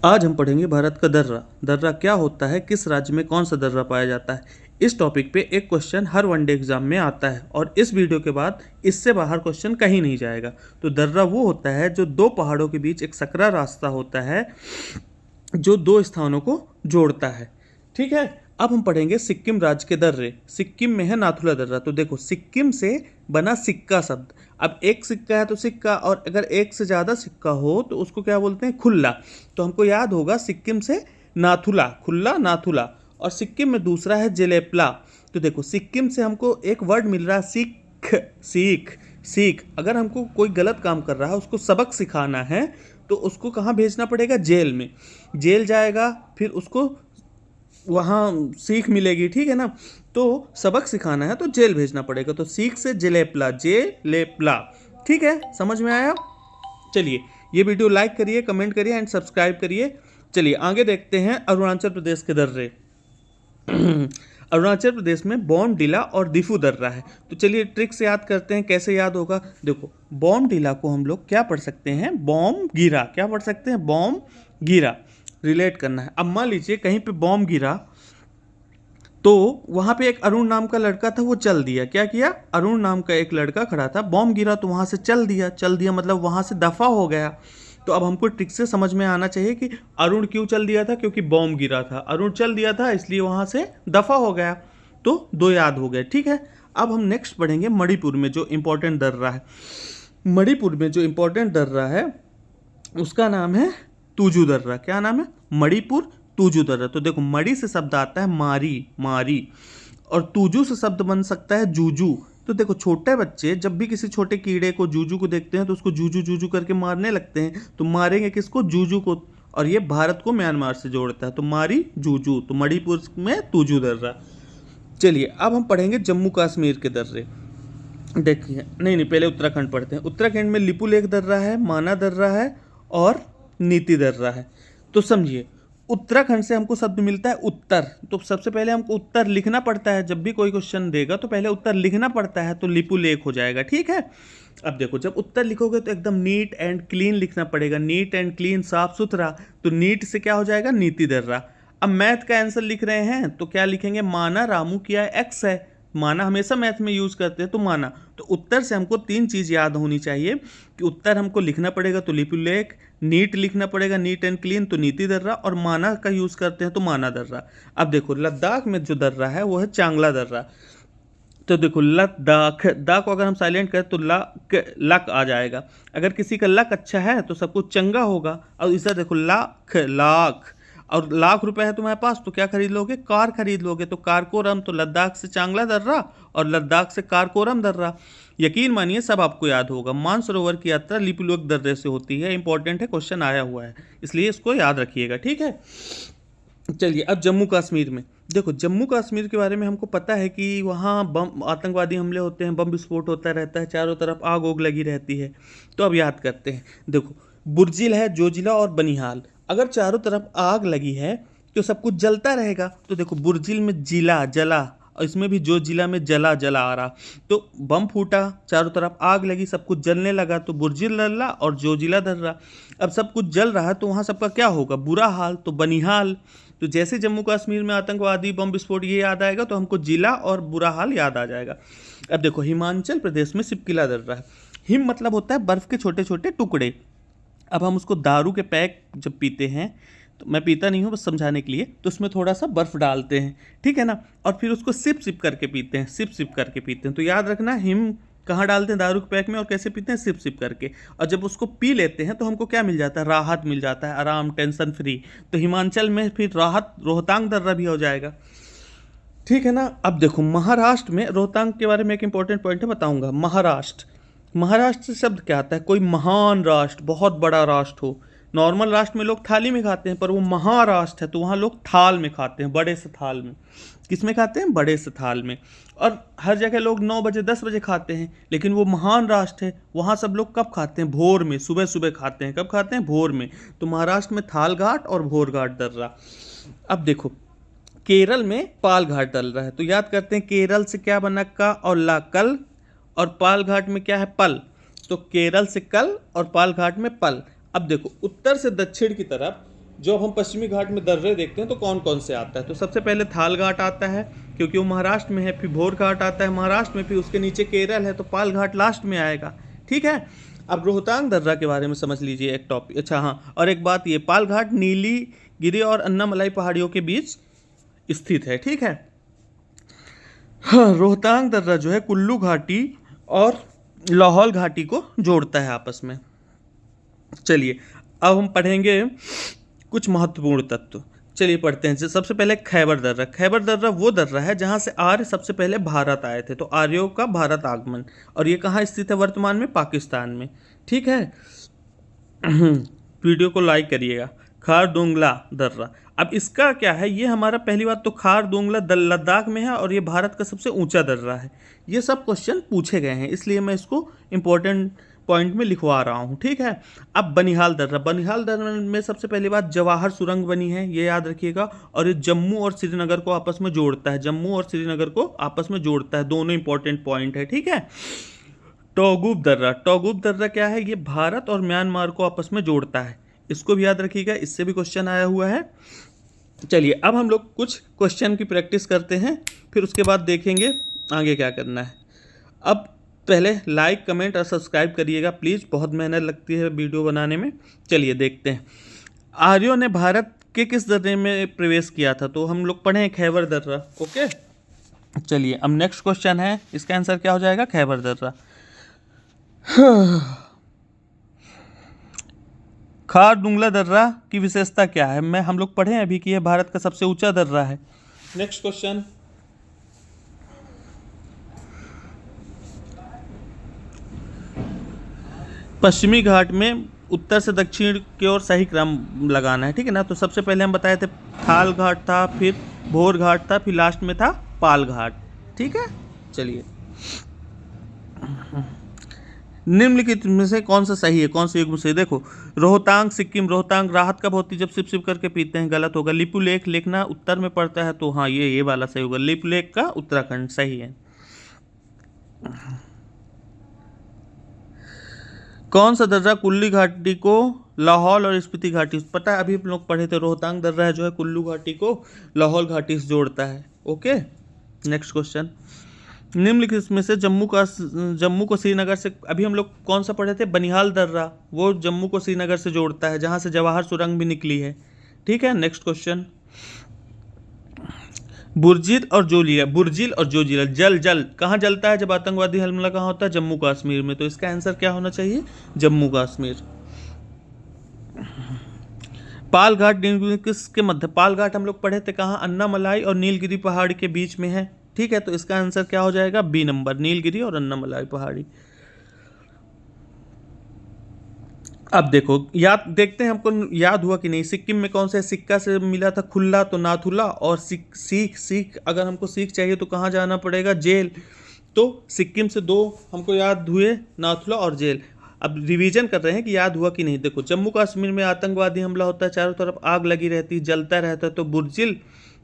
आज हम पढ़ेंगे भारत का दर्रा। दर्रा क्या होता है, किस राज्य में कौन सा दर्रा पाया जाता है। इस टॉपिक पे एक क्वेश्चन हर वनडे एग्जाम में आता है और इस वीडियो के बाद इससे बाहर क्वेश्चन कहीं नहीं जाएगा। तो दर्रा वो होता है जो दो पहाड़ों के बीच एक सकरा रास्ता होता है जो दो स्थानों को जोड़ता है। ठीक है, अब हम पढ़ेंगे सिक्किम राज्य के दर्रे। सिक्किम में है नाथुला दर्रा। तो देखो, सिक्किम से बना सिक्का शब्द। अब एक सिक्का है तो सिक्का, और अगर एक से ज़्यादा सिक्का हो तो उसको क्या बोलते हैं, खुल्ला। तो हमको याद होगा सिक्किम से नाथुला, खुल्ला नाथुला। और सिक्किम में दूसरा है जलेपला। तो देखो, सिक्किम से हमको एक वर्ड मिल रहा है सीख, सीख, सीख। अगर हमको कोई गलत काम कर रहा है, उसको सबक सिखाना है, तो उसको कहाँ भेजना पड़ेगा, जेल में। जेल जाएगा, फिर उसको वहाँ सीख मिलेगी। ठीक है ना। तो सबक सिखाना है तो जेल भेजना पड़ेगा। तो सीख से जलेपला, जेलेपला। ठीक है, समझ में आया। चलिए, ये वीडियो लाइक करिए, कमेंट करिए एंड सब्सक्राइब करिए। चलिए आगे देखते हैं अरुणाचल प्रदेश के दर्रे। अरुणाचल प्रदेश में बॉमडिला और दिफू दर्रा है। तो चलिए ट्रिक से याद करते हैं, कैसे याद होगा। देखो, बॉमडिला को हम लोग क्या पढ़ सकते हैं, बॉम्ब गिरा। क्या पढ़ सकते हैं, बॉम्ब गिरा। रिलेट करना है। अब मान लीजिए कहीं पे बॉम्ब गिरा तो वहां पे एक अरुण नाम का लड़का था, वो चल दिया। क्या किया, अरुण नाम का एक लड़का खड़ा था, बॉम्ब गिरा तो वहां से चल दिया। चल दिया मतलब वहां से दफा हो गया। तो अब हमको ट्रिक से समझ में आना चाहिए कि अरुण क्यों चल दिया था, क्योंकि बॉम्ब गिरा था। अरुण चल दिया था इसलिए वहां से दफा हो गया। तो दो याद हो गए। ठीक है, अब हम नेक्स्ट पढ़ेंगे मणिपुर में जो इंपॉर्टेंट दर्रा है। मणिपुर में जो इंपॉर्टेंट दर्रा है उसका नाम है तुजू दर्रा। क्या नाम है, मणिपुर तुजू दर्रा। तो देखो, मणि से शब्द आता है मारी, मारी, और तुजू से शब्द बन सकता है जूजू। तो देखो, छोटे बच्चे जब भी किसी छोटे कीड़े को, जूजू को देखते हैं तो उसको जूजू जूजू करके मारने लगते हैं। तो मारेंगे किसको, जूजू को। और ये भारत को म्यांमार से जोड़ता है। तो मारी जूजू। तो मणिपुर में तुजू दर्रा। चलिए अब हम पढ़ेंगे जम्मू कश्मीर के दर्रे। देखिए, नहीं पहले उत्तराखंड पढ़ते हैं। उत्तराखंड में लिपुलेख दर्रा है, माना दर्रा है और नीति दर्रा है। तो समझिए, उत्तराखंड से हमको शब्द मिलता है उत्तर। तो सबसे पहले हमको उत्तर लिखना पड़ता है। जब भी कोई क्वेश्चन देगा तो पहले उत्तर लिखना पड़ता है। तो लिपुलेख हो जाएगा। ठीक है, अब देखो, जब उत्तर लिखोगे तो एकदम नीट एंड क्लीन लिखना पड़ेगा। नीट एंड क्लीन, साफ सुथरा। तो नीट से क्या हो जाएगा, नीति दर्रा। अब मैथ का आंसर लिख रहे हैं तो क्या लिखेंगे, माना रामू किया एक्स है। माना हमेशा मैथ में यूज करते हैं, तो माना। तो उत्तर से हमको तीन चीज याद होनी चाहिए कि उत्तर हमको लिखना पड़ेगा तो लिपुलेख, नीट लिखना पड़ेगा, नीट एंड क्लीन, तो नीति दर्रा, और माना का यूज करते हैं तो माना दर्रा। अब देखो, लद्दाख में जो दर्रा है वो है चांगला दर्रा। तो देखो, लद्दाख, दा को अगर हम साइलेंट करें तो लक आ जाएगा। अगर किसी का लक अच्छा है तो सब कुछ चंगा होगा। और इधर देखो, लाख, लाख, और लाख रुपए है तुम्हारे पास तो क्या खरीद लोगे, कार खरीद लोगे। तो कारकोरम, तो लद्दाख से चांगला दर्रा और लद्दाख से कारकोरम दर्रा। यकीन मानिए सब आपको याद होगा। मानसरोवर की यात्रा लिपुलेख दर्रे से होती है। इंपॉर्टेंट है, क्वेश्चन आया हुआ है, इसलिए इसको याद रखिएगा। ठीक है, चलिए अब जम्मू कश्मीर में देखो। जम्मू कश्मीर के बारे में हमको पता है कि वहाँ बम, आतंकवादी हमले होते हैं, बम विस्फोट होता रहता है, चारों तरफ आग ओग लगी रहती है। तो अब याद करते हैं। देखो, बुर्जिल है, जोजिला और बनिहाल। अगर चारों तरफ आग लगी है तो सब कुछ जलता रहेगा। तो देखो, बुर्जिल में जिला, जला, और इसमें भी जो जिला में जला, जला आ रहा। तो बम फूटा, चारों तरफ आग लगी, सब कुछ जलने लगा, तो बुर्जिल दर्रा और जोजिला दर्रा। अब सब कुछ जल रहा है तो वहाँ सबका क्या होगा, बुरा हाल, तो बनिहाल। तो जैसे जम्मू कश्मीर में आतंकवादी, बम विस्फोट, ये याद आएगा तो हमको जिला और बुरा हाल याद आ जाएगा। अब देखो, हिमाचल प्रदेश में सिपकिला दर्रा है। हिम मतलब होता है बर्फ के छोटे छोटे टुकड़े। अब हम उसको दारू के पैक जब पीते हैं, तो मैं पीता नहीं हूँ, बस समझाने के लिए, तो उसमें थोड़ा सा बर्फ डालते हैं। ठीक है ना, और फिर उसको सिप सिप करके पीते हैं, सिप सिप करके पीते हैं। तो याद रखना, हिम कहाँ डालते हैं, दारू के पैक में, और कैसे पीते हैं, सिप सिप करके। और जब उसको पी लेते हैं तो हमको क्या मिल जाता है, राहत मिल जाता है, आराम, टेंशन फ्री। तो हिमाचल में फिर राहत, रोहतांग दर्रा भी हो जाएगा। ठीक है ना। अब देखो, महाराष्ट्र में, रोहतांग के बारे में एक इंपॉर्टेंट पॉइंट है, बताऊंगा। महाराष्ट्र, महाराष्ट्र से शब्द क्या आता है, कोई महान राष्ट्र, बहुत बड़ा राष्ट्र हो। नॉर्मल राष्ट्र में लोग थाली में खाते हैं, पर वो महाराष्ट्र है तो वहाँ लोग थाल में खाते हैं, बड़े से थाल में। किस में खाते हैं, बड़े से थाल में। और हर जगह लोग 9 बजे 10 बजे खाते हैं, लेकिन वो महान राष्ट्र है, वहाँ सब लोग कब खाते हैं, भोर में, सुबह सुबह खाते हैं। कब खाते हैं, भोर में। तो महाराष्ट्र में थाल घाट और भोर घाट दर्रा। अब देखो, केरल में पाल घाट डल रहा है। तो याद करते हैं, केरल से क्या बना, का और ला, कल, और पाल घाट में क्या है, पल। तो केरल से कल और पाल घाट में पल। अब देखो, उत्तर से दक्षिण की तरफ जो हम पश्चिमी घाट में दर्रे देखते हैं तो कौन कौन से आता है, तो सबसे पहले थाल घाट आता है क्योंकि वो महाराष्ट्र में है, फिर भोर घाट आता है महाराष्ट्र में, फिर उसके नीचे केरल है तो पाल घाट लास्ट में आएगा। ठीक है, अब रोहतांग दर्रा के बारे में समझ लीजिए एक टॉपिक। अच्छा हाँ, और एक बात ये, पाल घाट नीलगिरी और अन्नामलाई पहाड़ियों के बीच स्थित है। ठीक है, हाँ, रोहतांग दर्रा जो है कुल्लू घाटी और लाहौल घाटी को जोड़ता है आपस में। चलिए अब हम पढ़ेंगे कुछ महत्वपूर्ण तत्व। चलिए पढ़ते हैं। सबसे पहले खैबर दर्रा। खैबर दर्रा वो दर्रा है जहाँ से आर्य सबसे पहले भारत आए थे, तो आर्यों का भारत आगमन, और ये कहाँ स्थित है वर्तमान में, पाकिस्तान में। ठीक है, वीडियो को लाइक करिएगा। खारदुंगला दर्रा, अब इसका क्या है, ये हमारा पहली बात तो खारदुंगला लद्दाख में है और ये भारत का सबसे ऊंचा दर्रा है। ये सब क्वेश्चन पूछे गए हैं इसलिए मैं इसको इम्पोर्टेंट पॉइंट में लिखवा रहा हूँ। ठीक है, अब बनिहाल दर्रा। बनिहाल दर्रा में सबसे पहली बात जवाहर सुरंग बनी है, ये याद रखिएगा, और ये जम्मू और श्रीनगर को आपस में जोड़ता है, जम्मू और श्रीनगर को आपस में जोड़ता है, दोनों इंपॉर्टेंट पॉइंट है। ठीक है, टोगुब दर्रा। टोगुब दर्रा क्या है, ये भारत और म्यांमार को आपस में जोड़ता है, इसको भी याद रखिएगा, इससे भी क्वेश्चन आया हुआ है। चलिए अब हम लोग कुछ क्वेश्चन की प्रैक्टिस करते हैं, फिर उसके बाद देखेंगे आगे क्या करना है। अब पहले लाइक कमेंट और सब्सक्राइब करिएगा प्लीज़, बहुत मेहनत लगती है वीडियो बनाने में। चलिए देखते हैं, आर्यों ने भारत के किस दर्रे में प्रवेश किया था, तो हम लोग पढ़े खैबर दर्रा। ओके, चलिए अब नेक्स्ट क्वेश्चन है, इसका आंसर क्या हो जाएगा, खैबर दर्रा। खारदुंगला दर्रा की विशेषता क्या है, हम लोग पढ़े अभी कि यह भारत का सबसे ऊंचा दर्रा है। नेक्स्ट क्वेश्चन, पश्चिमी घाट में उत्तर से दक्षिण की ओर सही क्रम लगाना है। ठीक है ना, तो सबसे पहले हम बताए थे थाल घाट था, फिर भोर घाट था, फिर लास्ट में था पाल घाट। ठीक है, चलिए निम्नलिखित में से कौन सा सही है, कौन से युग से, देखो रोहतांग सिक्किम। रोहतांग राहत कब होती है, जब सिप सिप करके पीते हैं, गलत होगा। लिपू लेक लेखना उत्तर में पड़ता है, तो हाँ ये वाला सही होगा, लिपू लेक का उत्तराखंड सही है। कौन सा दर्रा कुल्ली घाटी को लाहौल और स्पीति घाटी, पता है अभी हम लोग पढ़े थे, रोहतांग दर्रा है जो है कुल्लू घाटी को लाहौल घाटी से जोड़ता है। ओके, नेक्स्ट क्वेश्चन, निम्नलिखित में से जम्मू को श्रीनगर से, अभी हम लोग कौन सा पढ़े थे, बनिहाल दर्रा, वो जम्मू को श्रीनगर से जोड़ता है जहाँ से जवाहर सुरंग भी निकली है। ठीक है, नेक्स्ट क्वेश्चन, बुर्जिल और जोजिला। बुर्जिल और जोजिला, जल कहाँ जलता है, जब आतंकवादी हमला कहाँ होता है, जम्मू कश्मीर में, तो इसका आंसर क्या होना चाहिए, जम्मू कश्मीर। पाल घाट किसके मध्य, पाल घाट हम लोग पढ़े थे कहाँ, अन्नामलाई और नीलगिरी पहाड़ी के बीच में है। ठीक है, तो इसका आंसर क्या हो जाएगा, बी नंबर, नीलगिरी और अन्नामलाई पहाड़ी। अब देखो याद देखते हैं हमको याद हुआ कि नहीं, सिक्किम में कौन सा सिक्का से मिला था खुल्ला, तो नाथुला, और सीख अगर हमको सीख चाहिए तो कहाँ जाना पड़ेगा, जेल। तो सिक्किम से दो हमको याद हुए, नाथुला और जेल। अब रिवीजन कर रहे हैं कि याद हुआ कि नहीं। देखो जम्मू कश्मीर में आतंकवादी हमला होता है, चारों तरफ आग लगी रहती है, जलता रहता है, तो बुर्जिल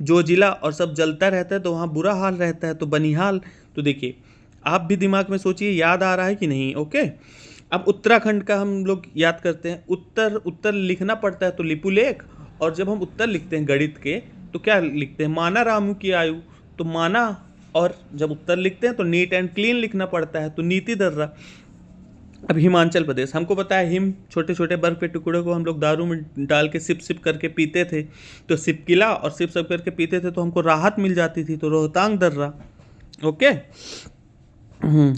जोजिला और सब जलता रहता है, तो वहाँ बुरा हाल रहता है, तो बनिहाल। तो देखिए आप भी दिमाग में सोचिए याद आ रहा है कि नहीं। ओके, अब उत्तराखंड का हम लोग याद करते हैं, उत्तर लिखना पड़ता है तो लिपू लेक, और जब हम उत्तर लिखते हैं गणित के तो क्या लिखते हैं, माना रामू की आयु, तो माना, और जब उत्तर लिखते हैं तो नीट एंड क्लीन लिखना पड़ता है, तो नीति दर्रा। अब हिमाचल प्रदेश, हमको पता है हिम छोटे छोटे बर्फ के टुकड़े को हम लोग दारू में डाल के सिप सिप करके पीते थे, तो सिपकिला और सिप सिप करके पीते थे तो हमको राहत मिल जाती थी, तो रोहतांग दर्रा। ओके,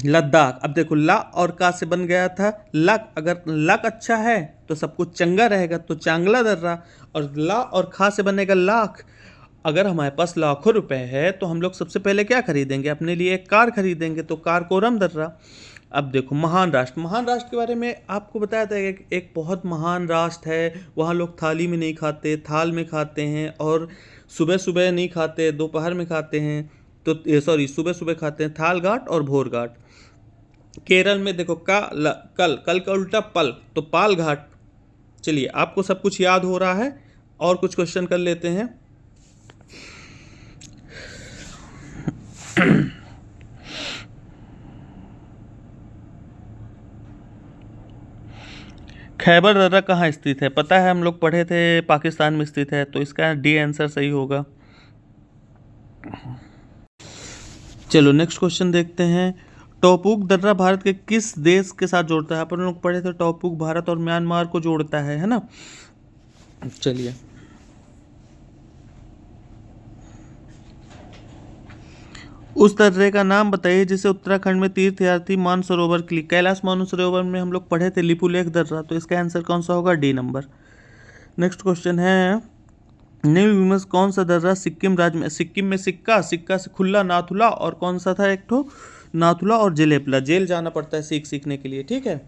लद्दाख, अब देखो ला और का से बन गया था लक, अगर लक अच्छा है तो सब कुछ चंगा रहेगा, तो चांगला दर्रा, और ला और खा से बनेगा लाख। अगर हमारे पास लाखों रुपए है तो हम लोग सबसे पहले क्या खरीदेंगे, अपने लिए एक कार खरीदेंगे, तो कारकोरम दर्रा। अब देखो महान राष्ट्र के बारे में आपको बताया था, एक बहुत महान राष्ट्र है, वहाँ लोग थाली में नहीं खाते, थाल में खाते हैं, और सुबह सुबह नहीं खाते, दोपहर में खाते हैं, तो सॉरी सुबह सुबह खाते हैं, थाल घाट और भोर घाट। केरल में देखो कल का उल्टा पल, तो पाल घाट। चलिए आपको सब कुछ याद हो रहा है, और कुछ क्वेश्चन कर लेते हैं। खैबर दर्रा कहाँ स्थित है? पता है, हम लोग पढ़े थे, पाकिस्तान में स्थित है, तो इसका डी आंसर सही होगा। चलो नेक्स्ट क्वेश्चन देखते हैं। टोपुक दर्रा भारत के किस देश के साथ जोड़ता है? अपन लोग पढ़े थे टोपुक भारत और म्यांमार को जोड़ता है ना। चलिए, उस दर्रे का नाम बताइए जिसे उत्तराखंड में तीर्थयात्री मानसरोवर के लिए, कैलाश मानसरोवर में हम लोग पढ़े थे लिपुलेख दर्रा, तो इसका आंसर कौन सा होगा? D number. नेक्स्ट क्वेश्चन है, निम्न में कौन सा दर्रा सिक्किम राज्य में? सिक्किम में सिक्का, सिक्का से खुला, नाथुला, और कौन सा था एक ठो? नाथुला और जेलेपला। जेल जाना पड़ता है सीखने के लिए, ठीक है।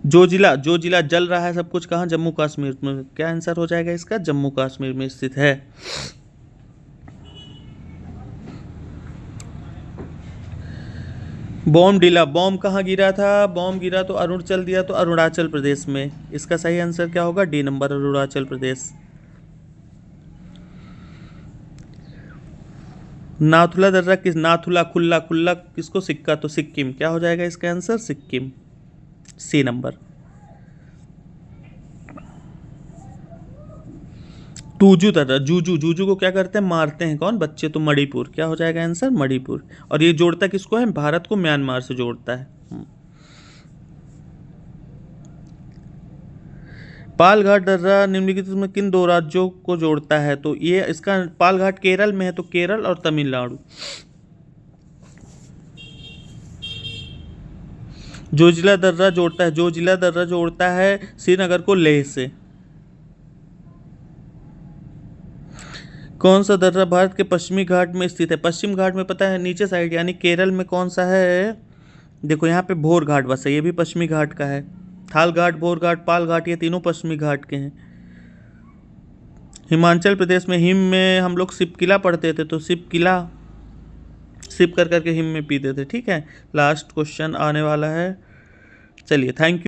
जो जिला जल रहा है सब कुछ कहाँ? जम्मू कश्मीर में। क्या आंसर हो जाएगा इसका? जम्मू कश्मीर में स्थित है। बॉम्बडिला, बॉम्ब कहाँ गिरा था? बॉम्ब गिरा तो अरुणाचल दिया, तो अरुणाचल प्रदेश में। इसका सही आंसर क्या होगा? D number, Arunachal Pradesh. नाथुला दर्रा किस? नाथुला खुल्ला, खुल्ला किसको? सिक्का, तो सिक्किम। क्या हो जाएगा इसका आंसर? Sikkim, C number. टूजू दर्रा, जूजू को क्या करते हैं? मारते हैं। कौन? बच्चे, तो मणिपुर। क्या हो जाएगा आंसर? मणिपुर। और ये जोड़ता किसको है? भारत को म्यांमार से जोड़ता है। पालघाट दर्रा निम्नलिखित में किन दो राज्यों को जोड़ता है? तो ये इसका पालघाट केरल में है, तो केरल और तमिलनाडु। जोजिला दर्रा जोड़ता है श्रीनगर को लेह से। कौन सा दर्रा भारत के पश्चिमी घाट में स्थित है? पश्चिम घाट में पता है, नीचे साइड, यानी केरल में कौन सा है? देखो यहाँ पे भोर घाट बस है, ये भी पश्चिमी घाट का है। थाल घाट, भोर घाट, पाल घाट, ये तीनों पश्चिमी घाट के हैं। हिमाचल प्रदेश में हिम में हम लोग सिपकिला पढ़ते थे, तो सिपकिला, सिप कर करके हिम में पीते थे, ठीक है। लास्ट क्वेश्चन आने वाला है। चलिए, थैंक यू।